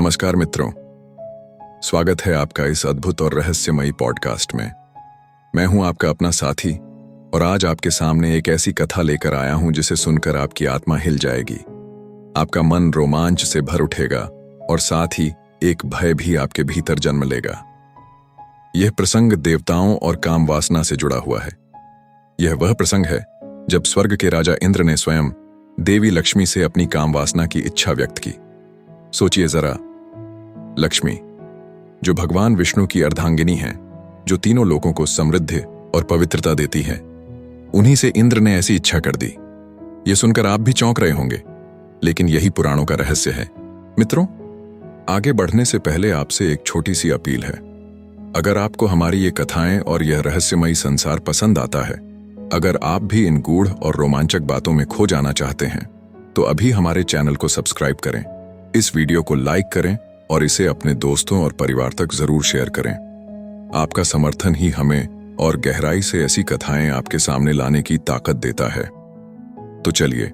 नमस्कार मित्रों, स्वागत है आपका इस अद्भुत और रहस्यमयी पॉडकास्ट में। मैं हूं आपका अपना साथी और आज आपके सामने एक ऐसी कथा लेकर आया हूं जिसे सुनकर आपकी आत्मा हिल जाएगी, आपका मन रोमांच से भर उठेगा और साथ ही एक भय भी आपके भीतर जन्म लेगा। यह प्रसंग देवताओं और काम वासना से जुड़ा हुआ है। यह वह प्रसंग है जब स्वर्ग के राजा इंद्र ने स्वयं देवी लक्ष्मी से अपनी काम वासना की इच्छा व्यक्त की। सोचिए जरा, लक्ष्मी जो भगवान विष्णु की अर्धांगिनी हैं, जो तीनों लोगों को समृद्धि और पवित्रता देती है, उन्हीं से इंद्र ने ऐसी इच्छा कर दी। यह सुनकर आप भी चौंक रहे होंगे, लेकिन यही पुराणों का रहस्य है। मित्रों, आगे बढ़ने से पहले आपसे एक छोटी सी अपील है। अगर आपको हमारी ये कथाएं और यह रहस्यमयी संसार पसंद आता है, अगर आप भी इन गूढ़ और रोमांचक बातों में खो जाना चाहते हैं, तो अभी हमारे चैनल को सब्सक्राइब करें, इस वीडियो को लाइक करें और इसे अपने दोस्तों और परिवार तक जरूर शेयर करें। आपका समर्थन ही हमें और गहराई से ऐसी कथाएं आपके सामने लाने की ताकत देता है। तो चलिए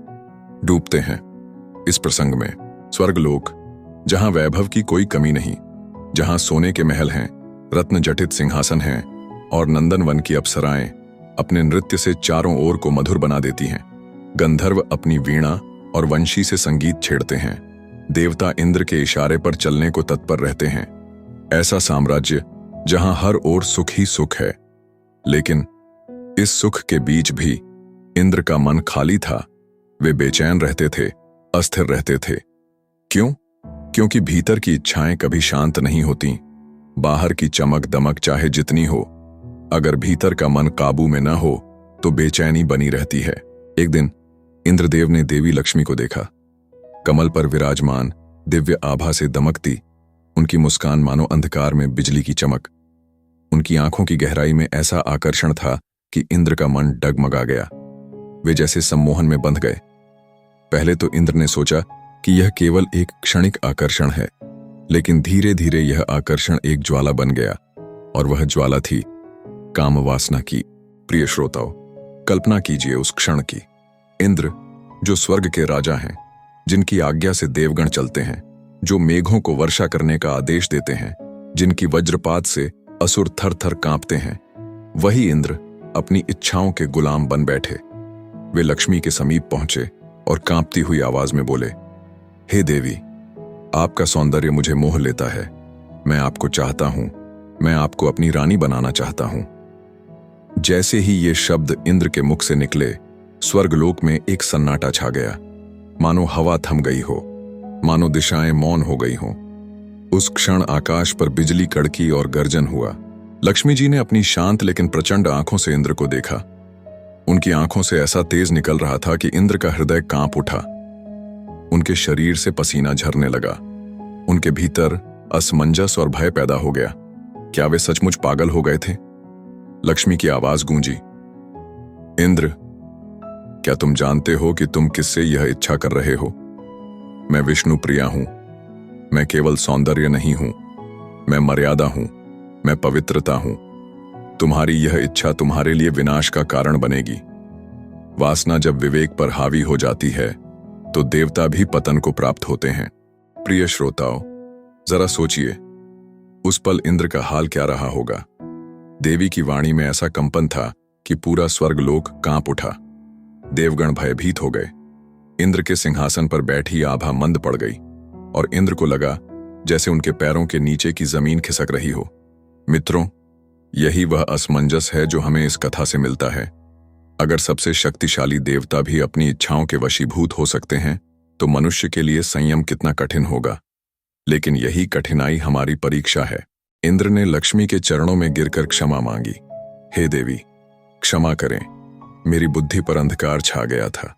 डूबते हैं इस प्रसंग में। स्वर्गलोक, जहां वैभव की कोई कमी नहीं, जहां सोने के महल हैं, रत्न जटित सिंहासन हैं और नंदनवन की अप्सराएं अपने नृत्य से चारों ओर को मधुर बना देती हैं। गंधर्व अपनी वीणा और वंशी से संगीत छेड़ते हैं। देवता इंद्र के इशारे पर चलने को तत्पर रहते हैं। ऐसा साम्राज्य जहां हर ओर सुख ही सुख है। लेकिन इस सुख के बीच भी इंद्र का मन खाली था। वे बेचैन रहते थे, अस्थिर रहते थे। क्यों? क्योंकि भीतर की इच्छाएं कभी शांत नहीं होती। बाहर की चमक दमक चाहे जितनी हो, अगर भीतर का मन काबू में न हो तो बेचैनी बनी रहती है। एक दिन इंद्रदेव ने देवी लक्ष्मी को देखा। कमल पर विराजमान, दिव्य आभा से दमकती उनकी मुस्कान मानो अंधकार में बिजली की चमक। उनकी आंखों की गहराई में ऐसा आकर्षण था कि इंद्र का मन डगमगा गया। वे जैसे सम्मोहन में बंध गए। पहले तो इंद्र ने सोचा कि यह केवल एक क्षणिक आकर्षण है, लेकिन धीरे धीरे यह आकर्षण एक ज्वाला बन गया, और वह ज्वाला थी काम वासना की। प्रिय श्रोताओं, कल्पना कीजिए उस क्षण की। इंद्र जो स्वर्ग के राजा हैं, जिनकी आज्ञा से देवगण चलते हैं, जो मेघों को वर्षा करने का आदेश देते हैं, जिनकी वज्रपात से असुर थर थर कांपते हैं, वही इंद्र अपनी इच्छाओं के गुलाम बन बैठे। वे लक्ष्मी के समीप पहुंचे और कांपती हुई आवाज में बोले, हे देवी, आपका सौंदर्य मुझे मोह लेता है। मैं आपको चाहता हूं, मैं आपको अपनी रानी बनाना चाहता हूं। जैसे ही ये शब्द इंद्र के मुख से निकले, स्वर्गलोक में एक सन्नाटा छा गया। मानो हवा थम गई हो, मानो दिशाएं मौन हो गई हों। उस क्षण आकाश पर बिजली कड़की और गर्जन हुआ। लक्ष्मी जी ने अपनी शांत लेकिन प्रचंड आंखों से इंद्र को देखा। उनकी आंखों से ऐसा तेज निकल रहा था कि इंद्र का हृदय कांप उठा। उनके शरीर से पसीना झरने लगा। उनके भीतर असमंजस और भय पैदा हो गया। क्या वे सचमुच पागल हो गए थे? लक्ष्मी की आवाज गूंजी, इंद्र, क्या तुम जानते हो कि तुम किससे यह इच्छा कर रहे हो? मैं विष्णु प्रिया हूं। मैं केवल सौंदर्य नहीं हूं, मैं मर्यादा हूं, मैं पवित्रता हूं। तुम्हारी यह इच्छा तुम्हारे लिए विनाश का कारण बनेगी। वासना जब विवेक पर हावी हो जाती है तो देवता भी पतन को प्राप्त होते हैं। प्रिय श्रोताओं, जरा सोचिए, उस पल इंद्र का हाल क्या रहा होगा। देवी की वाणी में ऐसा कंपन था कि पूरा स्वर्गलोक कांप उठा। देवगण भयभीत हो गए। इंद्र के सिंहासन पर बैठी आभा मंद पड़ गई और इंद्र को लगा जैसे उनके पैरों के नीचे की जमीन खिसक रही हो। मित्रों, यही वह असमंजस है जो हमें इस कथा से मिलता है। अगर सबसे शक्तिशाली देवता भी अपनी इच्छाओं के वशीभूत हो सकते हैं, तो मनुष्य के लिए संयम कितना कठिन होगा। लेकिन यही कठिनाई हमारी परीक्षा है। इंद्र ने लक्ष्मी के चरणों में गिरकर क्षमा मांगी। हे देवी, क्षमा करें, मेरी बुद्धि पर अंधकार छा गया था।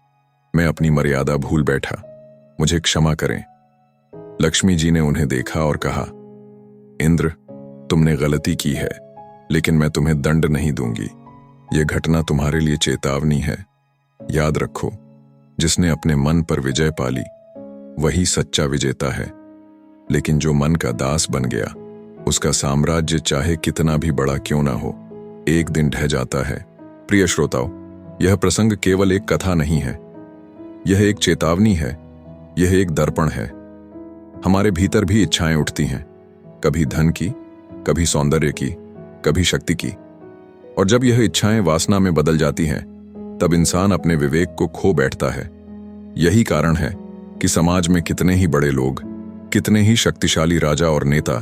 मैं अपनी मर्यादा भूल बैठा, मुझे क्षमा करें। लक्ष्मी जी ने उन्हें देखा और कहा, इंद्र, तुमने गलती की है, लेकिन मैं तुम्हें दंड नहीं दूंगी। यह घटना तुम्हारे लिए चेतावनी है। याद रखो, जिसने अपने मन पर विजय पाली वही सच्चा विजेता है। लेकिन जो मन का दास बन गया, उसका साम्राज्य चाहे कितना भी बड़ा क्यों ना हो, एक दिन ढह जाता है। प्रिय श्रोताओं, यह प्रसंग केवल एक कथा नहीं है, यह एक चेतावनी है, यह एक दर्पण है। हमारे भीतर भी इच्छाएं उठती हैं, कभी धन की, कभी सौंदर्य की, कभी शक्ति की। और जब यह इच्छाएं वासना में बदल जाती हैं, तब इंसान अपने विवेक को खो बैठता है। यही कारण है कि समाज में कितने ही बड़े लोग, कितने ही शक्तिशाली राजा और नेता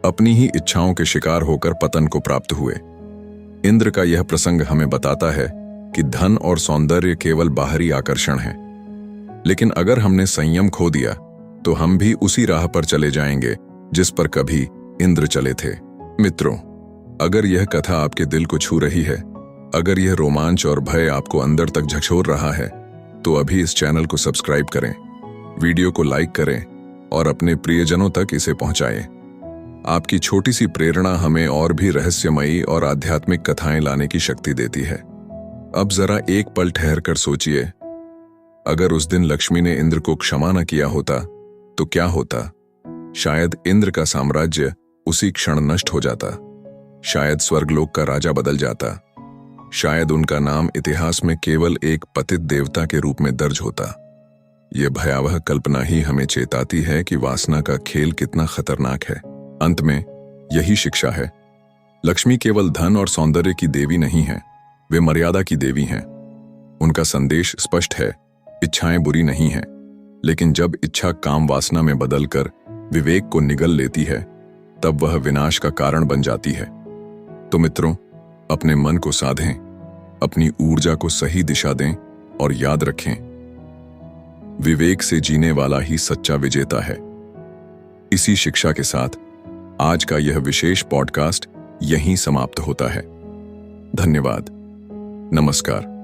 अपनी ही इच्छाओं के शिकार होकर पतन को प्राप्त हुए। इंद्र का यह प्रसंग हमें बताता है कि धन और सौंदर्य केवल बाहरी आकर्षण हैं, लेकिन अगर हमने संयम खो दिया तो हम भी उसी राह पर चले जाएंगे जिस पर कभी इंद्र चले थे। मित्रों, अगर यह कथा आपके दिल को छू रही है, अगर यह रोमांच और भय आपको अंदर तक झकझोर रहा है, तो अभी इस चैनल को सब्सक्राइब करें, वीडियो को लाइक करें और अपने प्रियजनों तक इसे पहुंचाएं। आपकी छोटी सी प्रेरणा हमें और भी रहस्यमयी और आध्यात्मिक कथाएं लाने की शक्ति देती है। अब जरा एक पल ठहर कर सोचिए, अगर उस दिन लक्ष्मी ने इंद्र को क्षमा न किया होता तो क्या होता? शायद इंद्र का साम्राज्य उसी क्षण नष्ट हो जाता, शायद स्वर्गलोक का राजा बदल जाता, शायद उनका नाम इतिहास में केवल एक पतित देवता के रूप में दर्ज होता। यह भयावह कल्पना ही हमें चेताती है कि वासना का खेल कितना खतरनाक है। अंत में यही शिक्षा है, लक्ष्मी केवल धन और सौंदर्य की देवी नहीं है, वे मर्यादा की देवी हैं। उनका संदेश स्पष्ट है, इच्छाएं बुरी नहीं हैं, लेकिन जब इच्छा काम वासना में बदलकर विवेक को निगल लेती है, तब वह विनाश का कारण बन जाती है। तो मित्रों, अपने मन को साधें, अपनी ऊर्जा को सही दिशा दें और याद रखें, विवेक से जीने वाला ही सच्चा विजेता है। इसी शिक्षा के साथ आज का यह विशेष पॉडकास्ट यहीं समाप्त होता है। धन्यवाद। नमस्कार।